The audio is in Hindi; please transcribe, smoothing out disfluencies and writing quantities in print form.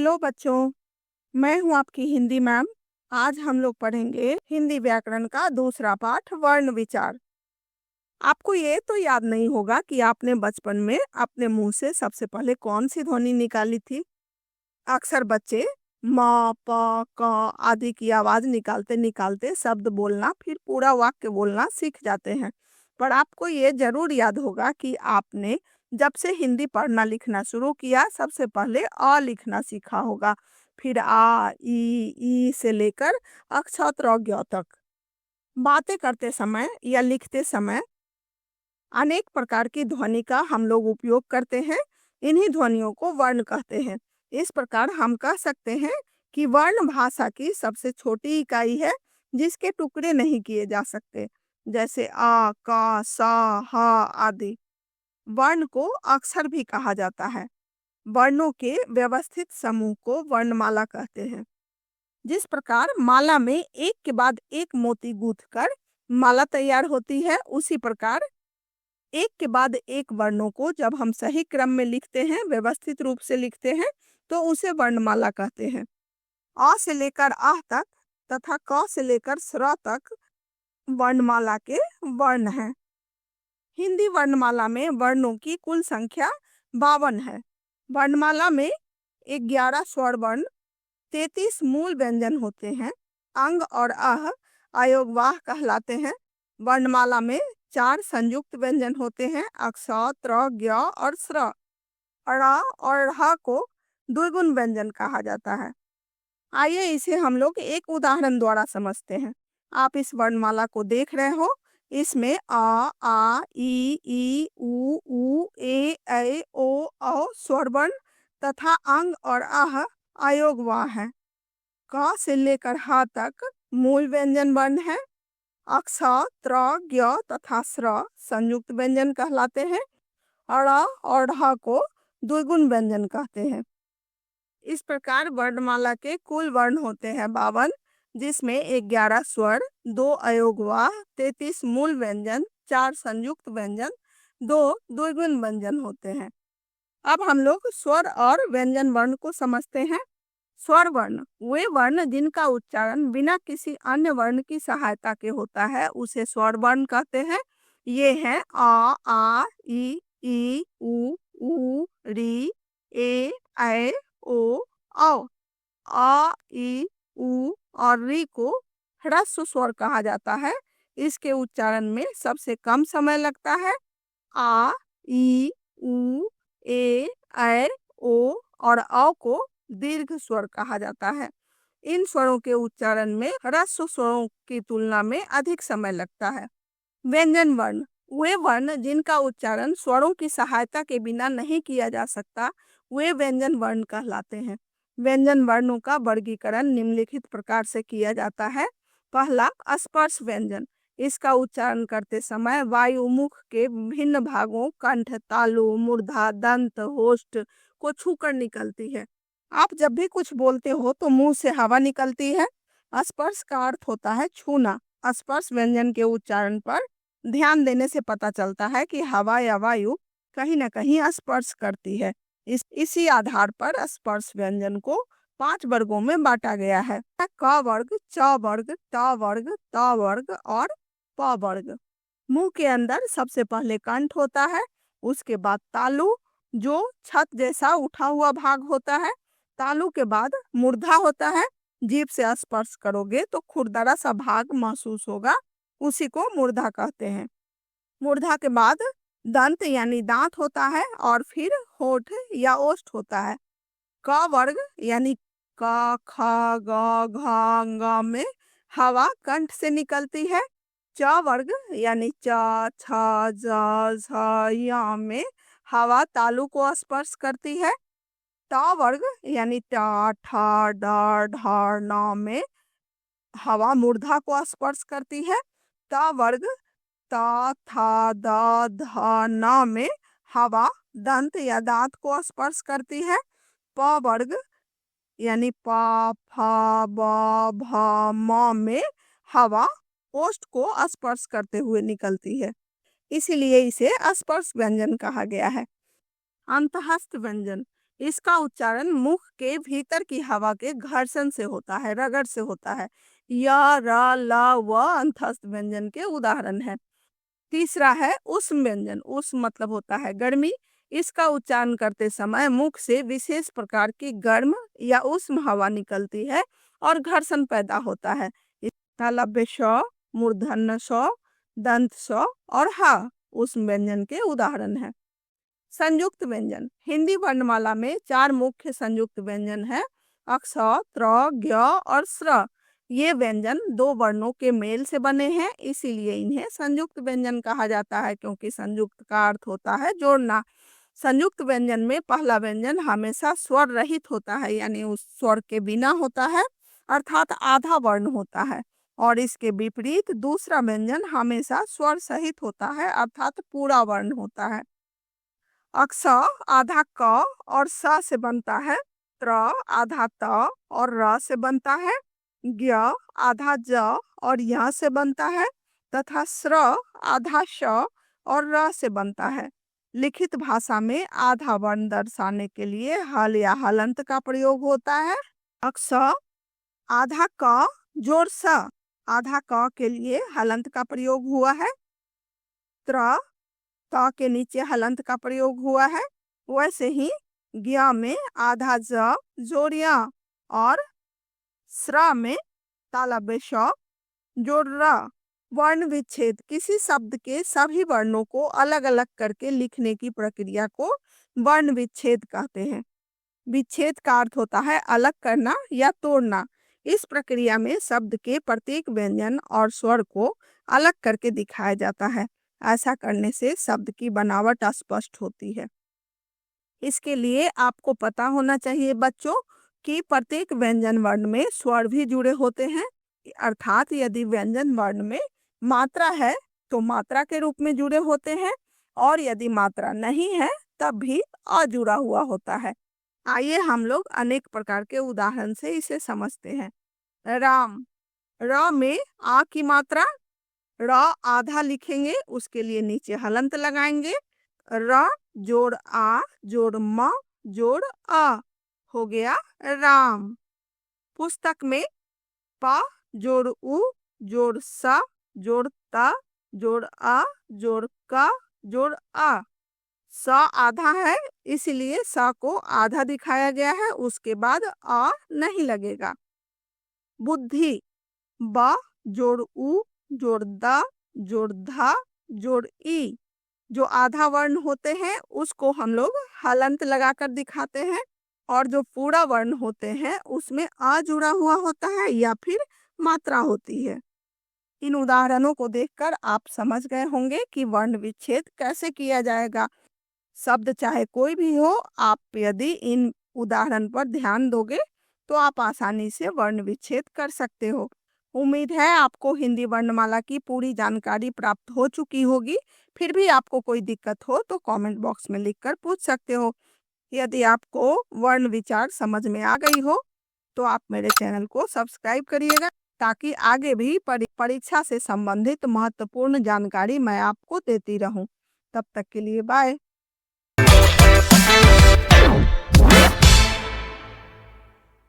हेलो बच्चों, मैं हूँ आपकी हिंदी मैम। आज हम लोग पढ़ेंगे हिंदी व्याकरण का दूसरा पाठ वर्ण विचार। आपको ये तो याद नहीं होगा कि आपने बचपन में अपने मुंह से सबसे पहले कौन सी ध्वनि निकाली थी। अक्सर बच्चे म, प, क आदि की आवाज निकालते निकालते शब्द बोलना फिर पूरा वाक्य बोलना सीख जाते हैं। पर आपको ये जरूर याद होगा कि आपने जब से हिंदी पढ़ना लिखना शुरू किया सबसे पहले अ लिखना सीखा होगा, फिर आ ई से लेकर अक्षर ज्ञ तक। बातें करते समय या लिखते समय अनेक प्रकार की ध्वनि का हम लोग उपयोग करते हैं। इन्हीं ध्वनियों को वर्ण कहते हैं। इस प्रकार हम कह सकते हैं कि वर्ण भाषा की सबसे छोटी इकाई है जिसके टुकड़े नहीं किए जा सकते, जैसे आ, का, सा, हा आदि। वर्ण को अक्षर भी कहा जाता है। वर्णों के व्यवस्थित समूह को वर्णमाला कहते हैं। जिस प्रकार माला में एक के बाद एक मोती गूंथकर माला तैयार होती है, उसी प्रकार एक के बाद एक वर्णों को जब हम सही क्रम में लिखते हैं, व्यवस्थित रूप से लिखते हैं, तो उसे वर्णमाला कहते हैं। अ से लेकर आह तक तथा क से लेकर स्र तक वर्णमाला के वर्ण हैं। हिंदी वर्णमाला में वर्णों की कुल संख्या 52 है। वर्णमाला में 11 स्वर वर्ण, 33 मूल व्यंजन होते हैं। अंग और अह अयोगवाह कहलाते हैं। वर्णमाला में 4 संयुक्त व्यंजन होते हैं, अक्ष, त्र, ज्ञ और स्र। ड़ और ह को द्विगुण व्यंजन कहा जाता है। आइए इसे हम लोग एक उदाहरण द्वारा समझते हैं। आप इस वर्णमाला को देख रहे हो। इसमें आ ई उ ए ओ औ स्वर वर्ण तथा अंग और आह अयोगवाह है। क से लेकर ह तक मूल व्यंजन वर्ण है। अक्ष, त्र, ज्ञ तथा स्र संयुक्त व्यंजन कहलाते हैं। ड़ और ढ को द्विगुण व्यंजन कहते हैं। इस प्रकार वर्णमाला के कुल वर्ण होते हैं 52, जिसमें 11 स्वर, 2 अयोगवाह, 33 मूल व्यंजन, 4 संयुक्त व्यंजन, 2 द्विगुण व्यंजन होते हैं। अब हम लोग स्वर और व्यंजन वर्ण को समझते हैं। स्वर वर्ण वे वर्ण जिनका उच्चारण बिना किसी अन्य वर्ण की सहायता के होता है, उसे स्वर वर्ण कहते हैं। ये हैं आ ई उ री ए ऐ ओ औ। आ ई उ और री को ह्रस्व स्वर कहा जाता है। इसके उच्चारण में सबसे कम समय लगता है। आ ई उ ए ऐ ओ और औ को दीर्घ स्वर कहा जाता है। इन स्वरों के उच्चारण में ह्रस्व स्वरों की तुलना में अधिक समय लगता है। व्यंजन वर्ण वे वर्ण जिनका उच्चारण स्वरों की सहायता के बिना नहीं किया जा सकता, वे व्यंजन वर्ण कहलाते हैं। व्यंजन वर्णों का वर्गीकरण निम्नलिखित प्रकार से किया जाता है। पहला, स्पर्श व्यंजन। इसका उच्चारण करते समय वायुमुख के विभिन्न भागों कंठ, तालु, मूर्धा, दंत, होष्ठ को छूकर निकलती है। आप जब भी कुछ बोलते हो तो मुंह से हवा निकलती है। स्पर्श का अर्थ होता है छूना। स्पर्श व्यंजन के उच्चारण पर ध्यान देने से पता चलता है कि हवा या वायु कहीं न कहीं स्पर्श करती है। इसी आधार पर स्पर्श व्यंजन को 5 वर्गों में बांटा गया है। क वर्ग, च वर्ग, ट वर्ग, त वर्ग और प वर्ग। मुंह के अंदर सबसे पहले कंठ होता है, उसके बाद तालु जो छत जैसा उठा हुआ भाग होता है। तालु के बाद मूर्धा होता है। जीभ से स्पर्श करोगे तो खुरदरा सा भाग महसूस होगा, उसी को मूर्धा कहते हैं। मूर्धा के बाद दंत यानी दांत होता है और फिर होठ या ओष्ठ होता है। क वर्ग यानी क, ख, ग, घ, ङ में हवा कंठ से निकलती है। च वर्ग यानी च, छ, ज, झ, य में हवा तालु को स्पर्श करती है। ट वर्ग यानी ट, ठ, ड, ढ, ण में हवा मूर्धा को स्पर्श करती है। त वर्ग त, थ, द, ध, न में हवा दंत या दांत को स्पर्श करती है। प वर्ग यानी प, फ, ब, भ, म में हवा ओष्ठ को स्पर्श करते हुए निकलती है। इसीलिए इसे स्पर्श व्यंजन कहा गया है। अंतःस्थ व्यंजन इसका उच्चारण मुख के भीतर की हवा के घर्षण से होता है, रगड़ से होता है। य, र, ल, व अंतस्थ व्यंजन के उदाहरण है। तीसरा है उष्म व्यंजन। उष्म मतलब होता है गर्मी। इसका उच्चारण करते समय मुख से विशेष प्रकार की गर्म या उष्म हवा निकलती है और घर्षण पैदा होता है। तालव्य श, मूर्धन्य श, दंत स और ह उष्म व्यंजन के उदाहरण है। संयुक्त व्यंजन। हिंदी वर्णमाला में 4 मुख्य संयुक्त व्यंजन है, अक्ष, त्र, ज्ञ और स्र। ये व्यंजन 2 वर्णों के मेल से बने हैं, इसीलिए इन्हें संयुक्त व्यंजन कहा जाता है, क्योंकि संयुक्त का अर्थ होता है जोड़ना। संयुक्त व्यंजन में पहला व्यंजन हमेशा स्वर रहित होता है, यानी उस स्वर के बिना होता है, अर्थात आधा वर्ण होता है। और इसके विपरीत दूसरा व्यंजन हमेशा स्वर सहित होता है, अर्थात पूरा वर्ण होता है। अक्ष आधा क और स से बनता है, त्र आधा त और र से बनता है, ज्ञ आधा ज और य से बनता है, तथा स्र आधा श और र से बनता है। लिखित भाषा में आधा वर्ण दर्शाने के लिए हल या हलंत का प्रयोग होता है। अक्ष आधा क जोड़ स, आधा क के लिए हलंत का प्रयोग हुआ है। त्र त के नीचे हलंत का प्रयोग हुआ है। वैसे ही ज्ञ में आधा ज जोड़ य और स्र में तालव्य श जोड़ र। वर्ण विच्छेद किसी शब्द के सभी वर्णों को अलग अलग करके लिखने की प्रक्रिया को वर्ण विच्छेद कहते हैं। विच्छेद का अर्थ होता है अलग करना या तोड़ना। इस प्रक्रिया में शब्द के प्रत्येक व्यंजन और स्वर को अलग करके दिखाया जाता है। ऐसा करने से शब्द की बनावट स्पष्ट होती है। इसके लिए आपको पता होना चाहिए बच्चों कि प्रत्येक व्यंजन वर्ण में स्वर भी जुड़े होते हैं, अर्थात यदि व्यंजन वर्ण में मात्रा है तो मात्रा के रूप में जुड़े होते हैं, और यदि मात्रा नहीं है तब भी अजुड़ा हुआ होता है। आइए हम लोग अनेक प्रकार के उदाहरण से इसे समझते हैं। राम, र में आ की मात्रा, र आधा लिखेंगे, उसके लिए नीचे हलंत लगाएंगे। र जोड़ आ जोड़ म जोड़ अ हो गया राम। पुस्तक में प जोड़ उ जोड़ स जोड़ त जोड़ अ जोड़ क जोड़ अ। स आधा है, इसलिए स को आधा दिखाया गया है, उसके बाद अ नहीं लगेगा। बुद्धि ब जोड़ उ जोड़ द जोड़ ध जोड़ ई। जो आधा वर्ण होते हैं उसको हम लोग हलंत लगाकर दिखाते हैं, और जो पूरा वर्ण होते हैं उसमें आ जुड़ा हुआ होता है या फिर मात्रा होती है। इन उदाहरणों को देखकर आप समझ गए होंगे कि वर्ण विच्छेद कैसे किया जाएगा। शब्द चाहे कोई भी हो, आप यदि इन उदाहरण पर ध्यान दोगे तो आप आसानी से वर्ण विच्छेद कर सकते हो। उम्मीद है आपको हिंदी वर्णमाला की पूरी जानकारी प्राप्त हो चुकी होगी। फिर भी आपको कोई दिक्कत हो तो कमेंट बॉक्स में लिखकर पूछ सकते हो। यदि आपको वर्ण विचार समझ में आ गई हो तो आप मेरे चैनल को सब्सक्राइब करिएगा, ताकि आगे भी परीक्षा से संबंधित महत्वपूर्ण जानकारी मैं आपको देती रहूं। तब तक के लिए बाय।